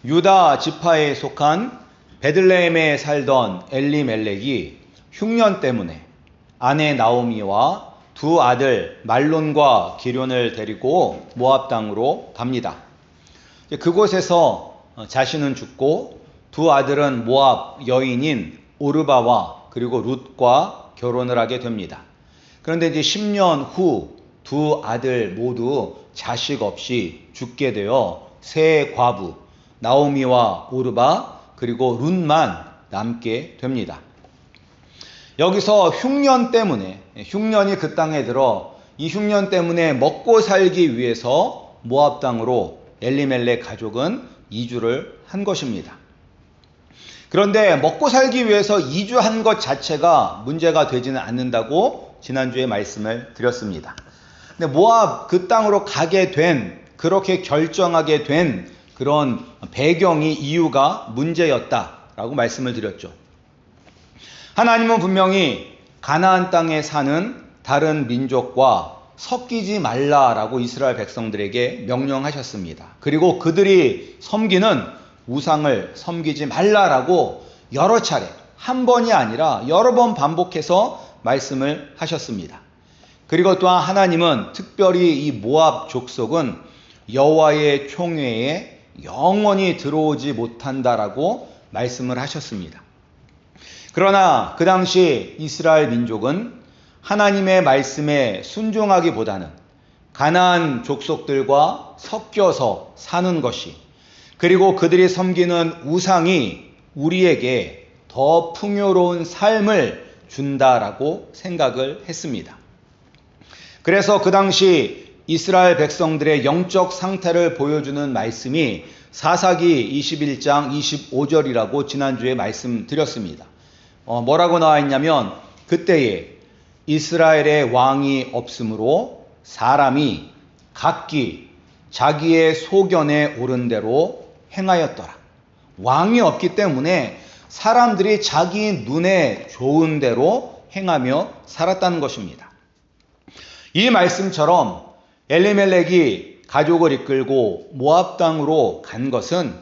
유다 지파에 속한 베들레헴에 살던 엘리멜렉이 흉년 때문에 아내 나오미와 두 아들 말론과 기럐을 데리고 모압 땅으로 갑니다. 그곳에서 자신은 죽고 두 아들은 모압 여인인 오르바와 그리고 룻과 결혼을 하게 됩니다. 그런데 이제 10년 후 두 아들 모두 자식 없이 죽게 되어 세 과부 나오미와 오르바 그리고 룻만 남게 됩니다. 여기서 흉년 때문에, 흉년이 그 땅에 들어 이 흉년 때문에 먹고 살기 위해서 모압 땅으로 엘리멜렉 가족은 이주를 한 것입니다. 그런데 먹고 살기 위해서 이주한 것 자체가 문제가 되지는 않는다고 지난주에 말씀을 드렸습니다. 근데 모압 그 땅으로 가게 된, 그렇게 결정하게 된 그런 배경이, 이유가 문제였다라고 말씀을 드렸죠. 하나님은 분명히 가나안 땅에 사는 다른 민족과 섞이지 말라라고 이스라엘 백성들에게 명령하셨습니다. 그리고 그들이 섬기는 우상을 섬기지 말라라고 여러 차례, 한 번이 아니라 여러 번 반복해서 말씀을 하셨습니다. 그리고 또한 하나님은 특별히 이 모압 족속은 여호와의 총회에 영원히 들어오지 못한다라고 말씀을 하셨습니다. 그러나 그 당시 이스라엘 민족은 하나님의 말씀에 순종하기보다는 가나안 족속들과 섞여서 사는 것이, 그리고 그들이 섬기는 우상이 우리에게 더 풍요로운 삶을 준다라고 생각을 했습니다. 그래서 그 당시 이스라엘 백성들의 영적 상태를 보여주는 말씀이 사사기 21장 25절이라고 지난주에 말씀드렸습니다. 뭐라고 나와 있냐면, 그때에 이스라엘의 왕이 없으므로 사람이 각기 자기의 소견에 오른 대로 행하였더라. 왕이 없기 때문에 사람들이 자기 눈에 좋은 대로 행하며 살았다는 것입니다. 이 말씀처럼 엘리멜렉이 가족을 이끌고 모압 땅으로 간 것은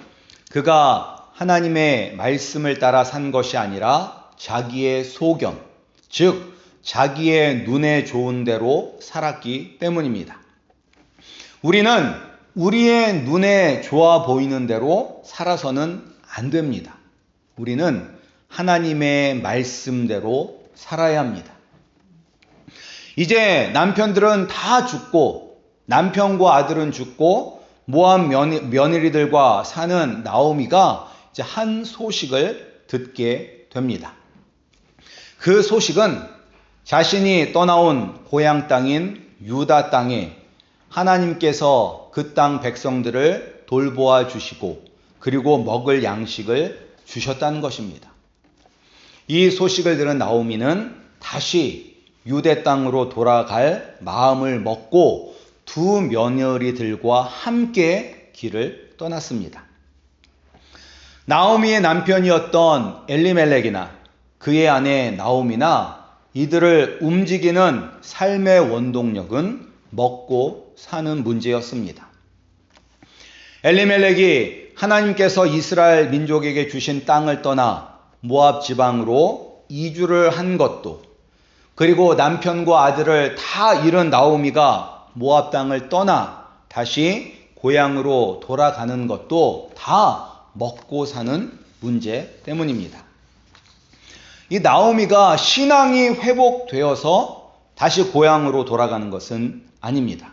그가 하나님의 말씀을 따라 산 것이 아니라 자기의 소견, 즉 자기의 눈에 좋은 대로 살았기 때문입니다. 우리는 우리의 눈에 좋아 보이는 대로 살아서는 안 됩니다. 우리는 하나님의 말씀대로 살아야 합니다. 이제 남편들은 다 죽고, 남편과 아들은 죽고 모압 며느리들과 사는 나오미가 이제 한 소식을 듣게 됩니다. 그 소식은 자신이 떠나온 고향 땅인 유다 땅에 하나님께서 그 땅 백성들을 돌보아 주시고 그리고 먹을 양식을 주셨다는 것입니다. 이 소식을 들은 나오미는 다시 유대 땅으로 돌아갈 마음을 먹고 두 며느리들과 함께 길을 떠났습니다. 나오미의 남편이었던 엘리멜렉이나 그의 아내 나오미나 이들을 움직이는 삶의 원동력은 먹고 사는 문제였습니다. 엘리멜렉이 하나님께서 이스라엘 민족에게 주신 땅을 떠나 모압 지방으로 이주를 한 것도, 그리고 남편과 아들을 다 잃은 나오미가 모압 땅을 떠나 다시 고향으로 돌아가는 것도 다 먹고 사는 문제 때문입니다. 이 나오미가 신앙이 회복되어서 다시 고향으로 돌아가는 것은 아닙니다.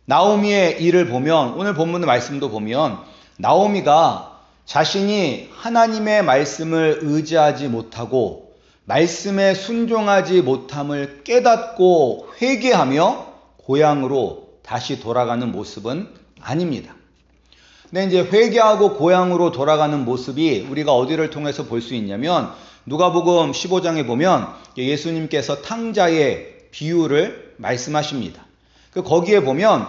나오미의 일을 보면, 오늘 본문 말씀도 보면 나오미가 자신이 하나님의 말씀을 의지하지 못하고 말씀에 순종하지 못함을 깨닫고 회개하며 고향으로 다시 돌아가는 모습은 아닙니다. 근데 이제 회개하고 고향으로 돌아가는 모습이 우리가 어디를 통해서 볼 수 있냐면, 누가복음 15장에 보면 예수님께서 탕자의 비유를 말씀하십니다. 거기에 보면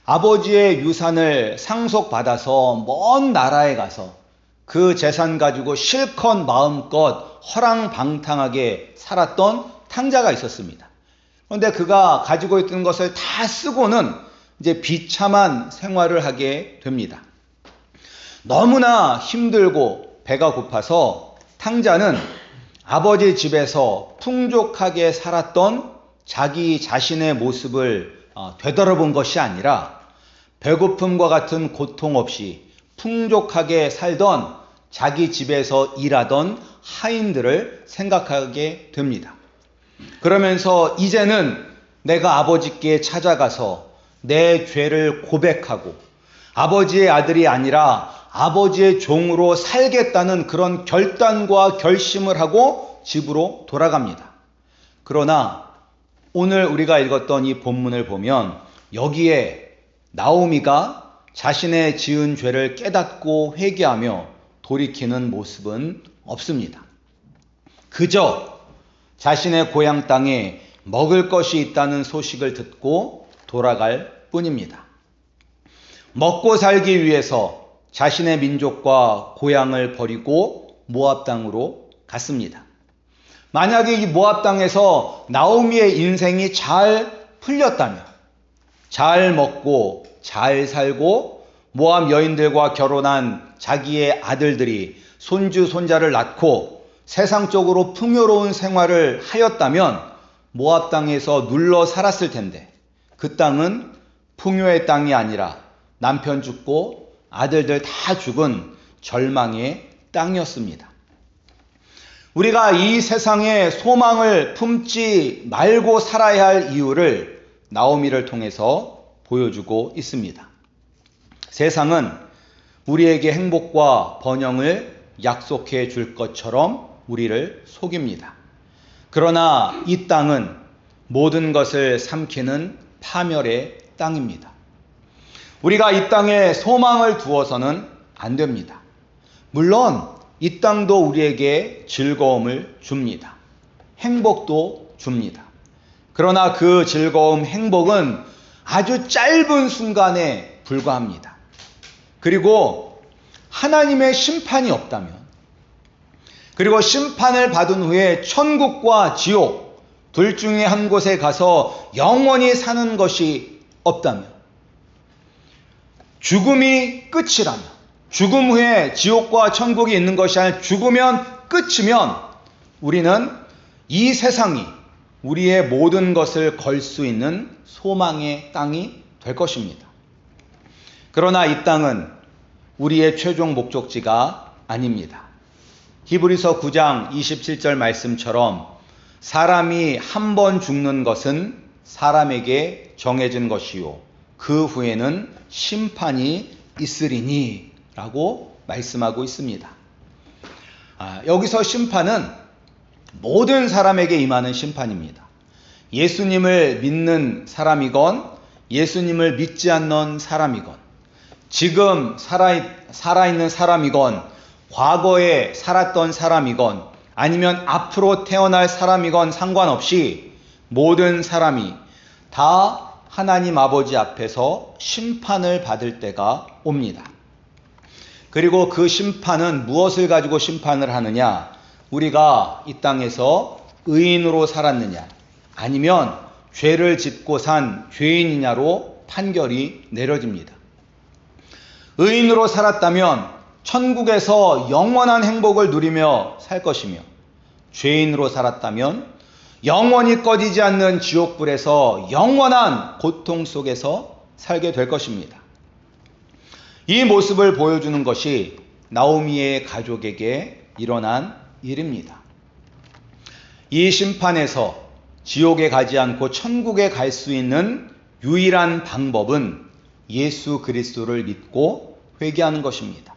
아버지의 유산을 상속받아서 먼 나라에 가서 그 재산 가지고 실컷 마음껏 허랑방탕하게 살았던 탕자가 있었습니다. 그런데 그가 가지고 있던 것을 다 쓰고는 이제 비참한 생활을 하게 됩니다. 너무나 힘들고 배가 고파서 탕자는 아버지 집에서 풍족하게 살았던 자기 자신의 모습을 되돌아본 것이 아니라 배고픔과 같은 고통 없이 풍족하게 살던 자기 집에서 일하던 하인들을 생각하게 됩니다. 그러면서 이제는 내가 아버지께 찾아가서 내 죄를 고백하고 아버지의 아들이 아니라 아버지의 종으로 살겠다는 그런 결단과 결심을 하고 집으로 돌아갑니다. 그러나 오늘 우리가 읽었던 이 본문을 보면 여기에 나오미가 자신의 지은 죄를 깨닫고 회개하며 돌이키는 모습은 없습니다. 그저 자신의 고향 땅에 먹을 것이 있다는 소식을 듣고 돌아갈 뿐입니다. 먹고 살기 위해서 자신의 민족과 고향을 버리고 모압 땅으로 갔습니다. 만약에 이 모압 땅에서 나오미의 인생이 잘 풀렸다면, 잘 먹고 잘 살고 모압 여인들과 결혼한 자기의 아들들이 손주 손자를 낳고 세상적으로 풍요로운 생활을 하였다면 모압 땅에서 눌러 살았을 텐데, 그 땅은 풍요의 땅이 아니라 남편 죽고 아들들 다 죽은 절망의 땅이었습니다. 우리가 이 세상에 소망을 품지 말고 살아야 할 이유를 나오미를 통해서 보여주고 있습니다. 세상은 우리에게 행복과 번영을 약속해 줄 것처럼 우리를 속입니다. 그러나 이 땅은 모든 것을 삼키는 파멸의 땅입니다. 우리가 이 땅에 소망을 두어서는 안 됩니다. 물론 이 땅도 우리에게 즐거움을 줍니다. 행복도 줍니다. 그러나 그 즐거움, 행복은 아주 짧은 순간에 불과합니다. 그리고 하나님의 심판이 없다면, 그리고 심판을 받은 후에 천국과 지옥 둘 중에 한 곳에 가서 영원히 사는 것이 없다면, 죽음이 끝이라면, 죽음 후에 지옥과 천국이 있는 것이 아니라 죽으면 끝이면 우리는 이 세상이 우리의 모든 것을 걸 수 있는 소망의 땅이 될 것입니다. 그러나 이 땅은 우리의 최종 목적지가 아닙니다. 히브리서 9장 27절 말씀처럼 사람이 한 번 죽는 것은 사람에게 정해진 것이요 그 후에는 심판이 있으리니 라고 말씀하고 있습니다. 여기서 심판은 모든 사람에게 임하는 심판입니다. 예수님을 믿는 사람이건 예수님을 믿지 않는 사람이건 지금 살아있는 사람이건 과거에 살았던 사람이건 아니면 앞으로 태어날 사람이건 상관없이 모든 사람이 다 하나님 아버지 앞에서 심판을 받을 때가 옵니다. 그리고 그 심판은 무엇을 가지고 심판을 하느냐? 우리가 이 땅에서 의인으로 살았느냐 아니면 죄를 짓고 산 죄인이냐로 판결이 내려집니다. 의인으로 살았다면 천국에서 영원한 행복을 누리며 살 것이며, 죄인으로 살았다면 영원히 꺼지지 않는 지옥불에서 영원한 고통 속에서 살게 될 것입니다. 이 모습을 보여주는 것이 나오미의 가족에게 일어난 일입니다. 이 심판에서 지옥에 가지 않고 천국에 갈 수 있는 유일한 방법은 예수 그리스도를 믿고 회개하는 것입니다.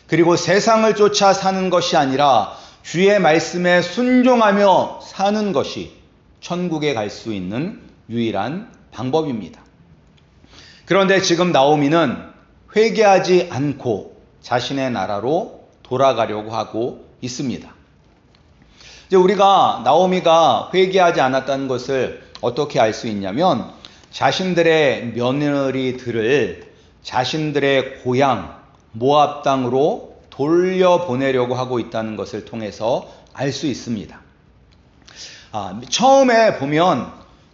그리고 세상을 쫓아 사는 것이 아니라 주의 말씀에 순종하며 사는 것이 천국에 갈 수 있는 유일한 방법입니다. 그런데 지금 나오미는 회개하지 않고 자신의 나라로 돌아가려고 하고 있습니다. 이제 우리가 나오미가 회개하지 않았다는 것을 어떻게 알 수 있냐면 자신들의 며느리들을 자신들의 고향 모압 땅으로 돌려보내려고 하고 있다는 것을 통해서 알 수 있습니다. 처음에 보면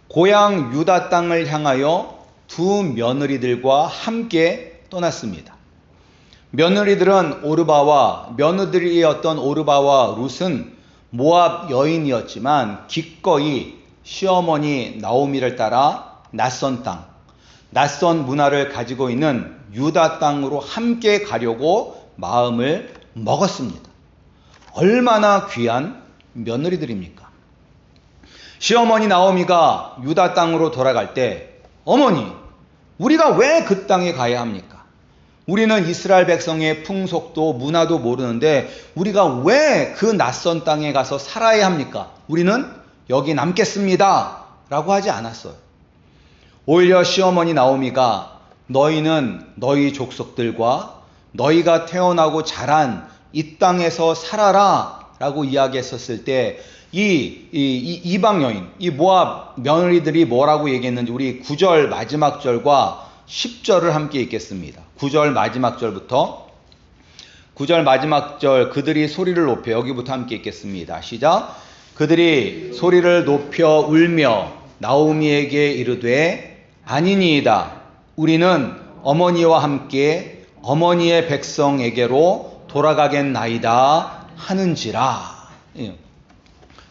고향 유다 땅을 향하여 두 며느리들과 함께 떠났습니다. 며느리들은 오르바와 며느리였던 오르바와 룻은 모압 여인이었지만 기꺼이 시어머니 나오미를 따라 낯선 땅, 낯선 문화를 가지고 있는 유다 땅으로 함께 가려고 마음을 먹었습니다. 얼마나 귀한 며느리들입니까? 시어머니 나오미가 유다 땅으로 돌아갈 때 어머니, 우리가 왜 그 땅에 가야 합니까? 우리는 이스라엘 백성의 풍속도 문화도 모르는데 우리가 왜 그 낯선 땅에 가서 살아야 합니까? 우리는 여기 남겠습니다 라고 하지 않았어요. 오히려 시어머니 나오미가 너희는 너희 족속들과 너희가 태어나고 자란 이 땅에서 살아라 라고 이야기했었을 때 이방 여인, 이 모압 며느리들이 뭐라고 얘기했는지 우리 9절 마지막 절과 10절을 함께 읽겠습니다. 9절 마지막 절부터 9절 마지막 절 그들이 소리를 높여 여기부터 함께 읽겠습니다. 시작. 그들이 소리를 높여 울며 나오미에게 이르되 아니니이다. 우리는 어머니와 함께 어머니의 백성에게로 돌아가겠나이다 하는지라.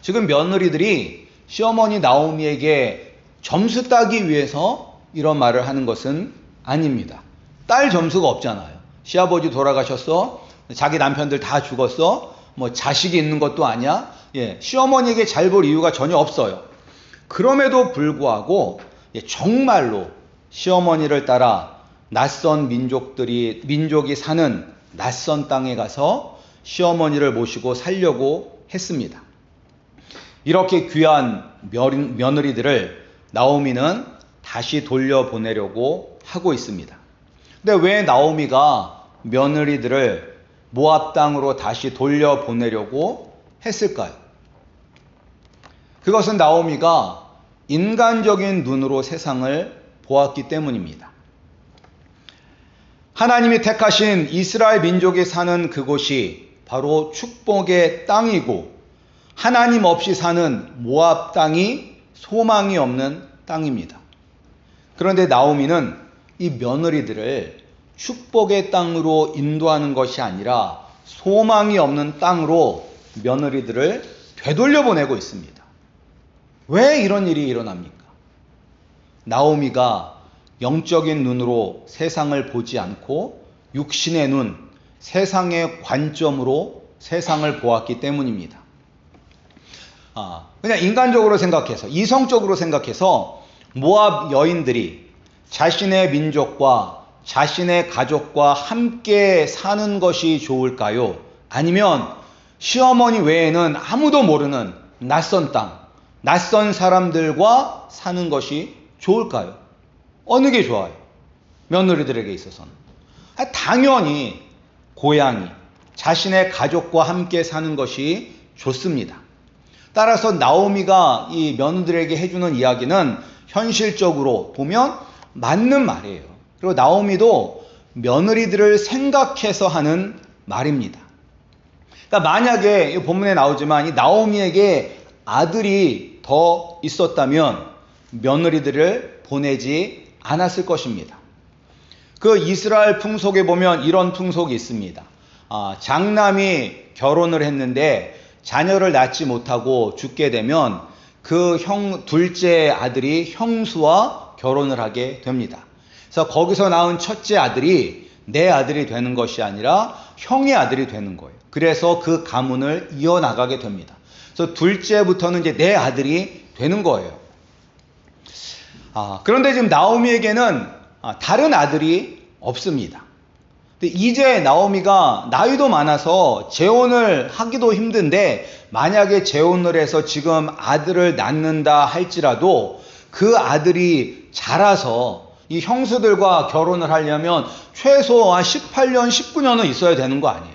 지금 며느리들이 시어머니 나오미에게 점수 따기 위해서 이런 말을 하는 것은 아닙니다. 딸 점수가 없잖아요. 시아버지 돌아가셨어. 자기 남편들 다 죽었어. 뭐 자식이 있는 것도 아니야. 시어머니에게 잘 볼 이유가 전혀 없어요. 그럼에도 불구하고 정말로 시어머니를 따라 낯선 민족이 사는 낯선 땅에 가서 시어머니를 모시고 살려고 했습니다. 이렇게 귀한 며느리들을 나오미는 다시 돌려보내려고 하고 있습니다. 근데 왜 나오미가 며느리들을 모압 땅으로 다시 돌려보내려고 했을까요? 그것은 나오미가 인간적인 눈으로 세상을 보았기 때문입니다. 하나님이 택하신 이스라엘 민족이 사는 그곳이 바로 축복의 땅이고 하나님 없이 사는 모압 땅이 소망이 없는 땅입니다. 그런데 나오미는 이 며느리들을 축복의 땅으로 인도하는 것이 아니라 소망이 없는 땅으로 며느리들을 되돌려 보내고 있습니다. 왜 이런 일이 일어납니까? 나오미가 영적인 눈으로 세상을 보지 않고 육신의 눈, 세상의 관점으로 세상을 보았기 때문입니다. 그냥 인간적으로 생각해서, 이성적으로 생각해서 모압 여인들이 자신의 민족과 자신의 가족과 함께 사는 것이 좋을까요? 아니면 시어머니 외에는 아무도 모르는 낯선 땅, 낯선 사람들과 사는 것이 좋을까요? 어느 게 좋아요? 며느리들에게 있어서는. 당연히 고향이, 자신의 가족과 함께 사는 것이 좋습니다. 따라서 나오미가 이 며느리들에게 해주는 이야기는 현실적으로 보면 맞는 말이에요. 그리고 나오미도 며느리들을 생각해서 하는 말입니다. 그러니까 만약에 이 본문에 나오지만 이 나오미에게 아들이 더 있었다면 며느리들을 보내지 않았을 것입니다. 그 이스라엘 풍속에 보면 이런 풍속이 있습니다. 장남이 결혼을 했는데 자녀를 낳지 못하고 죽게 되면 그 둘째 아들이 형수와 결혼을 하게 됩니다. 그래서 거기서 낳은 첫째 아들이 내 아들이 되는 것이 아니라 형의 아들이 되는 거예요. 그래서 그 가문을 이어나가게 됩니다. 그래서 둘째부터는 이제 내 아들이 되는 거예요. 그런데 지금 나오미에게는 다른 아들이 없습니다. 근데 이제 나오미가 나이도 많아서 재혼을 하기도 힘든데 만약에 재혼을 해서 지금 아들을 낳는다 할지라도 그 아들이 자라서 이 형수들과 결혼을 하려면 최소 한 18년, 19년은 있어야 되는 거 아니에요.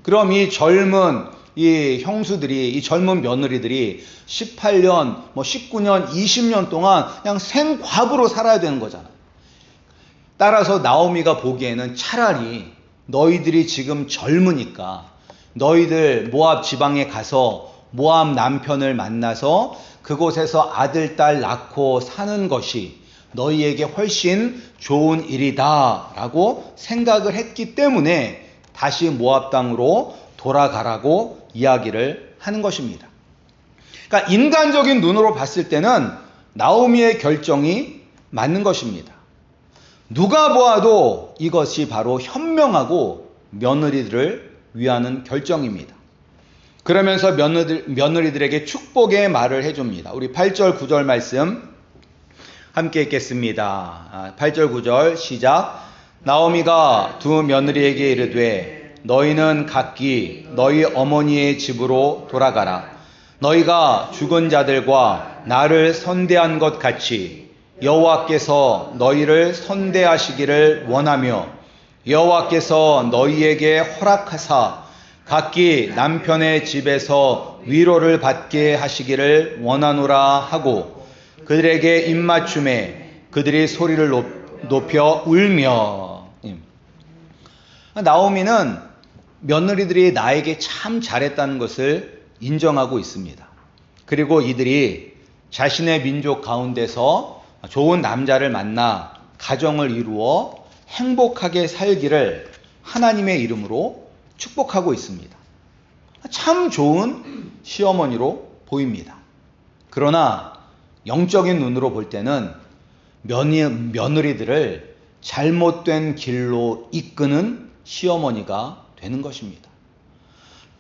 그럼 이 젊은 이 형수들이, 이 젊은 며느리들이 18년, 19년, 20년 동안 그냥 생과부로 살아야 되는 거잖아요. 따라서 나오미가 보기에는 차라리 너희들이 지금 젊으니까 너희들 모압 지방에 가서 모압 남편을 만나서 그곳에서 아들, 딸 낳고 사는 것이 너희에게 훨씬 좋은 일이다 라고 생각을 했기 때문에 다시 모압 땅으로 돌아가라고 이야기를 하는 것입니다. 그러니까 인간적인 눈으로 봤을 때는 나오미의 결정이 맞는 것입니다. 누가 보아도 이것이 바로 현명하고 며느리들을 위하는 결정입니다. 그러면서 며느리들에게 축복의 말을 해줍니다. 우리 8절 9절 말씀 함께 읽겠습니다. 8절 9절 시작. 나오미가 두 며느리에게 이르되 너희는 각기 너희 어머니의 집으로 돌아가라. 너희가 죽은 자들과 나를 선대한 것 같이 여호와께서 너희를 선대하시기를 원하며 여호와께서 너희에게 허락하사 각기 남편의 집에서 위로를 받게 하시기를 원하노라 하고 그들에게 입맞춤에 그들이 소리를 높여 울며. 나오미는 며느리들이 나에게 참 잘했다는 것을 인정하고 있습니다. 그리고 이들이 자신의 민족 가운데서 좋은 남자를 만나 가정을 이루어 행복하게 살기를 하나님의 이름으로 축복하고 있습니다. 참 좋은 시어머니로 보입니다. 그러나 영적인 눈으로 볼 때는 며느리들을 잘못된 길로 이끄는 시어머니가 되는 것입니다.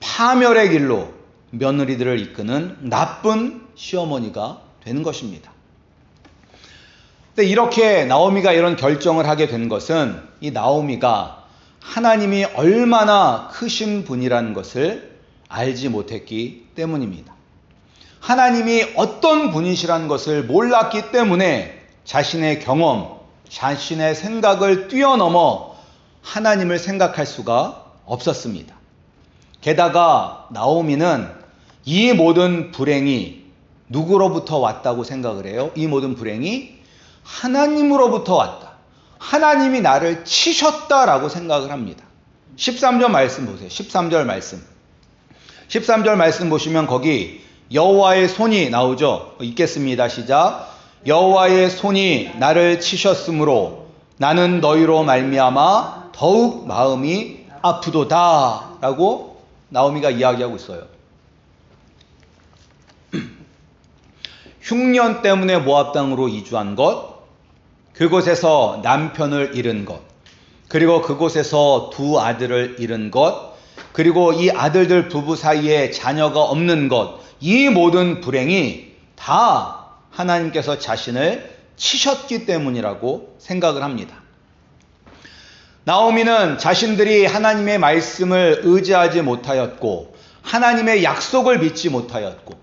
파멸의 길로 며느리들을 이끄는 나쁜 시어머니가 되는 것입니다. 근데 이렇게 나오미가 이런 결정을 하게 된 것은 이 나오미가 하나님이 얼마나 크신 분이라는 것을 알지 못했기 때문입니다. 하나님이 어떤 분이시라는 것을 몰랐기 때문에 자신의 경험, 자신의 생각을 뛰어넘어 하나님을 생각할 수가 없었습니다. 게다가 나오미는 이 모든 불행이 누구로부터 왔다고 생각을 해요? 이 모든 불행이 하나님으로부터 왔다. 하나님이 나를 치셨다라고 생각을 합니다. 13절 말씀 보세요. 13절 말씀. 13절 말씀 보시면 거기 여호와의 손이 나오죠. 읽겠습니다. 시작. 여호와의 손이 나를 치셨으므로 나는 너희로 말미암아 더욱 마음이 아프도다 라고 나오미가 이야기하고 있어요. 흉년 때문에 모압 땅으로 이주한 것, 그곳에서 남편을 잃은 것, 그리고 그곳에서 두 아들을 잃은 것, 그리고 이 아들들 부부 사이에 자녀가 없는 것, 이 모든 불행이 다 하나님께서 자신을 치셨기 때문이라고 생각을 합니다. 나오미는 자신들이 하나님의 말씀을 의지하지 못하였고 하나님의 약속을 믿지 못하였고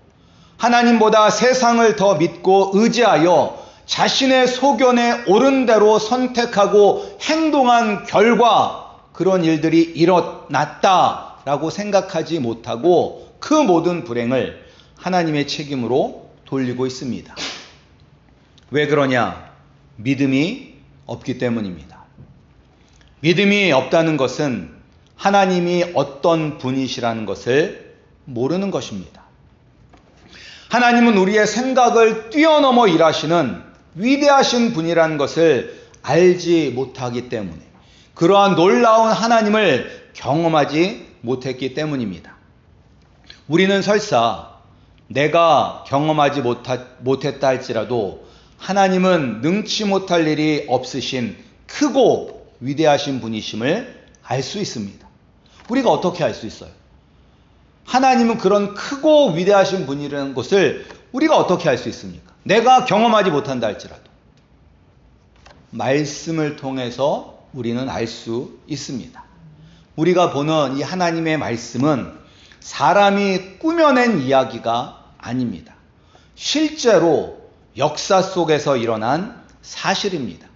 하나님보다 세상을 더 믿고 의지하여 자신의 소견에 옳은 대로 선택하고 행동한 결과 그런 일들이 일어났다라고 생각하지 못하고 그 모든 불행을 하나님의 책임으로 돌리고 있습니다. 왜 그러냐? 믿음이 없기 때문입니다. 믿음이 없다는 것은 하나님이 어떤 분이시라는 것을 모르는 것입니다. 하나님은 우리의 생각을 뛰어넘어 일하시는 위대하신 분이라는 것을 알지 못하기 때문에 그러한 놀라운 하나님을 경험하지 못했기 때문입니다. 우리는 설사 내가 경험하지 못했다 할지라도 하나님은 능치 못할 일이 없으신 크고 위대하신 분이심을 알 수 있습니다. 우리가 어떻게 알 수 있어요? 하나님은 그런 크고 위대하신 분이라는 것을 우리가 어떻게 알 수 있습니까? 내가 경험하지 못한다 할지라도 말씀을 통해서 우리는 알 수 있습니다. 우리가 보는 이 하나님의 말씀은 사람이 꾸며낸 이야기가 아닙니다. 실제로 역사 속에서 일어난 사실입니다.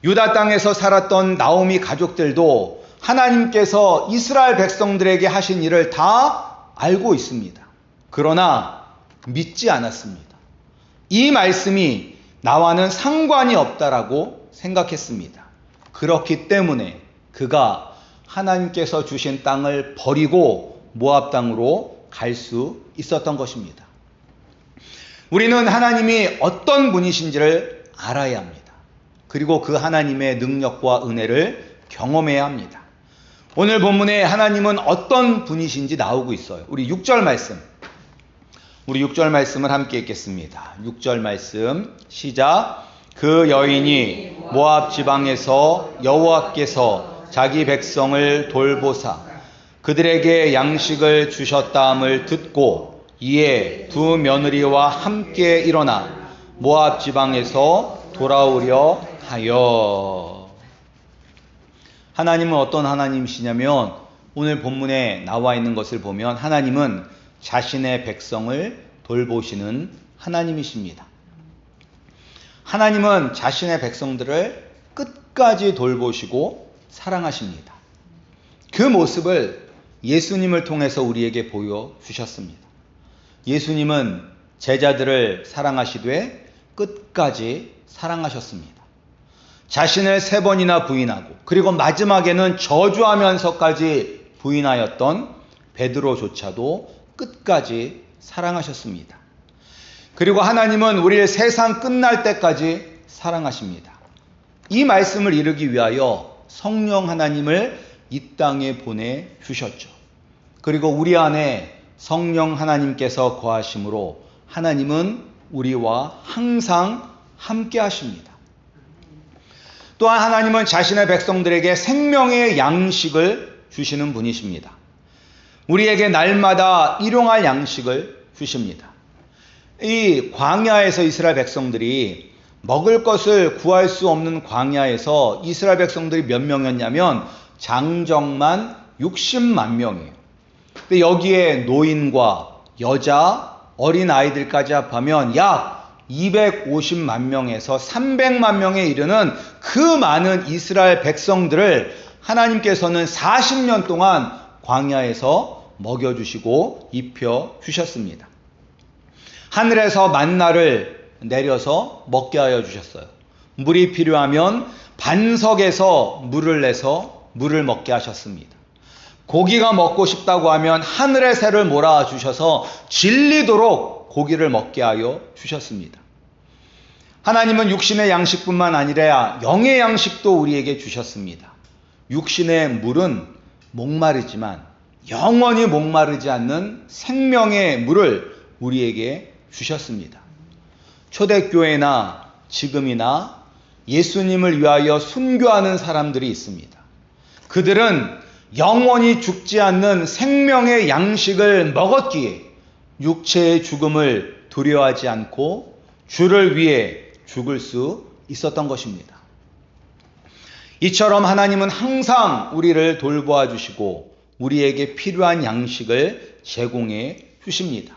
유다 땅에서 살았던 나오미 가족들도 하나님께서 이스라엘 백성들에게 하신 일을 다 알고 있습니다. 그러나 믿지 않았습니다. 이 말씀이 나와는 상관이 없다라고 생각했습니다. 그렇기 때문에 그가 하나님께서 주신 땅을 버리고 모압 땅으로 갈 수 있었던 것입니다. 우리는 하나님이 어떤 분이신지를 알아야 합니다. 그리고 그 하나님의 능력과 은혜를 경험해야 합니다. 오늘 본문에 하나님은 어떤 분이신지 나오고 있어요. 우리 6절 말씀. 우리 6절 말씀을 함께 읽겠습니다. 6절 말씀 시작. 그 여인이 모압 지방에서 여호와께서 자기 백성을 돌보사 그들에게 양식을 주셨다함을 듣고 이에 두 며느리와 함께 일어나 모압 지방에서 돌아오려 하여. 하나님은 어떤 하나님이시냐면 오늘 본문에 나와 있는 것을 보면 하나님은 자신의 백성을 돌보시는 하나님이십니다. 하나님은 자신의 백성들을 끝까지 돌보시고 사랑하십니다. 그 모습을 예수님을 통해서 우리에게 보여주셨습니다. 예수님은 제자들을 사랑하시되 끝까지 사랑하셨습니다. 자신을 3번이나 부인하고 그리고 마지막에는 저주하면서까지 부인하였던 베드로조차도 끝까지 사랑하셨습니다. 그리고 하나님은 우리를 세상 끝날 때까지 사랑하십니다. 이 말씀을 이루기 위하여 성령 하나님을 이 땅에 보내주셨죠. 그리고 우리 안에 성령 하나님께서 거하심으로 하나님은 우리와 항상 함께 하십니다. 또한 하나님은 자신의 백성들에게 생명의 양식을 주시는 분이십니다. 우리에게 날마다 일용할 양식을 주십니다. 이 광야에서 이스라엘 백성들이 먹을 것을 구할 수 없는 광야에서 이스라엘 백성들이 몇 명이었냐면 장정만 60만 명이에요. 근데 여기에 노인과 여자, 어린 아이들까지 합하면 약 250만 명에서 300만 명에 이르는 그 많은 이스라엘 백성들을 하나님께서는 40년 동안 광야에서 먹여주시고 입혀주셨습니다. 하늘에서 만나를 내려서 먹게 하여 주셨어요. 물이 필요하면 반석에서 물을 내서 물을 먹게 하셨습니다. 고기가 먹고 싶다고 하면 하늘의 새를 몰아주셔서 질리도록 고기를 먹게 하여 주셨습니다. 하나님은 육신의 양식뿐만 아니라 영의 양식도 우리에게 주셨습니다. 육신의 물은 목마르지만 영원히 목마르지 않는 생명의 물을 우리에게 주셨습니다. 초대교회나 지금이나 예수님을 위하여 순교하는 사람들이 있습니다. 그들은 영원히 죽지 않는 생명의 양식을 먹었기에 육체의 죽음을 두려워하지 않고 주를 위해 죽을 수 있었던 것입니다. 이처럼 하나님은 항상 우리를 돌보아 주시고 우리에게 필요한 양식을 제공해 주십니다.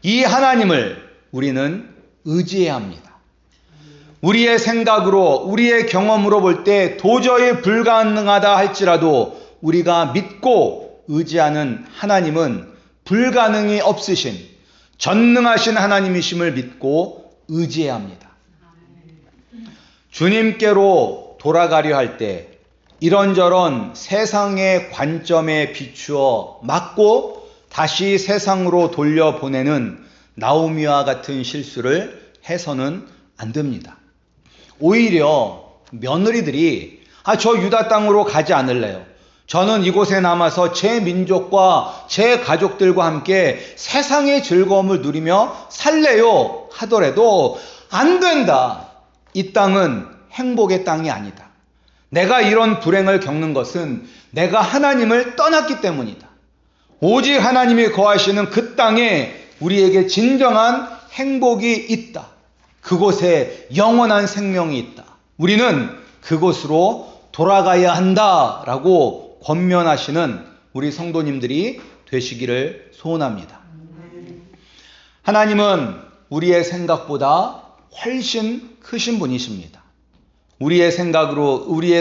이 하나님을 우리는 의지해야 합니다. 우리의 생각으로, 우리의 경험으로 볼 때 도저히 불가능하다 할지라도 우리가 믿고 의지하는 하나님은 불가능이 없으신 전능하신 하나님이심을 믿고 의지해야 합니다. 주님께로 돌아가려 할 때 이런저런 세상의 관점에 비추어 맞고 다시 세상으로 돌려보내는 나오미와 같은 실수를 해서는 안 됩니다. 오히려 며느리들이 저 유다 땅으로 가지 않을래요. 저는 이곳에 남아서 제 민족과 제 가족들과 함께 세상의 즐거움을 누리며 살래요 하더라도 안 된다. 이 땅은 행복의 땅이 아니다. 내가 이런 불행을 겪는 것은 내가 하나님을 떠났기 때문이다. 오직 하나님이 거하시는 그 땅에 우리에게 진정한 행복이 있다. 그곳에 영원한 생명이 있다. 우리는 그곳으로 돌아가야 한다라고 권면하시는 우리 성도님들이 되시기를 소원합니다. 하나님은 우리의 생각보다 훨씬 크신 분이십니다. 우리의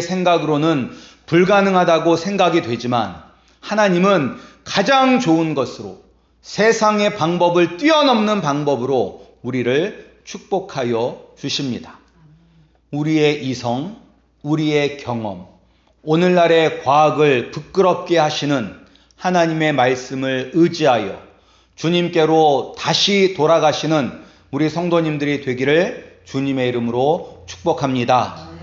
생각으로는 불가능하다고 생각이 되지만 하나님은 가장 좋은 것으로 세상의 방법을 뛰어넘는 방법으로 우리를 축복하여 주십니다. 우리의 이성, 우리의 경험, 오늘날의 과학을 부끄럽게 하시는 하나님의 말씀을 의지하여 주님께로 다시 돌아가시는 우리 성도님들이 되기를 주님의 이름으로 축복합니다.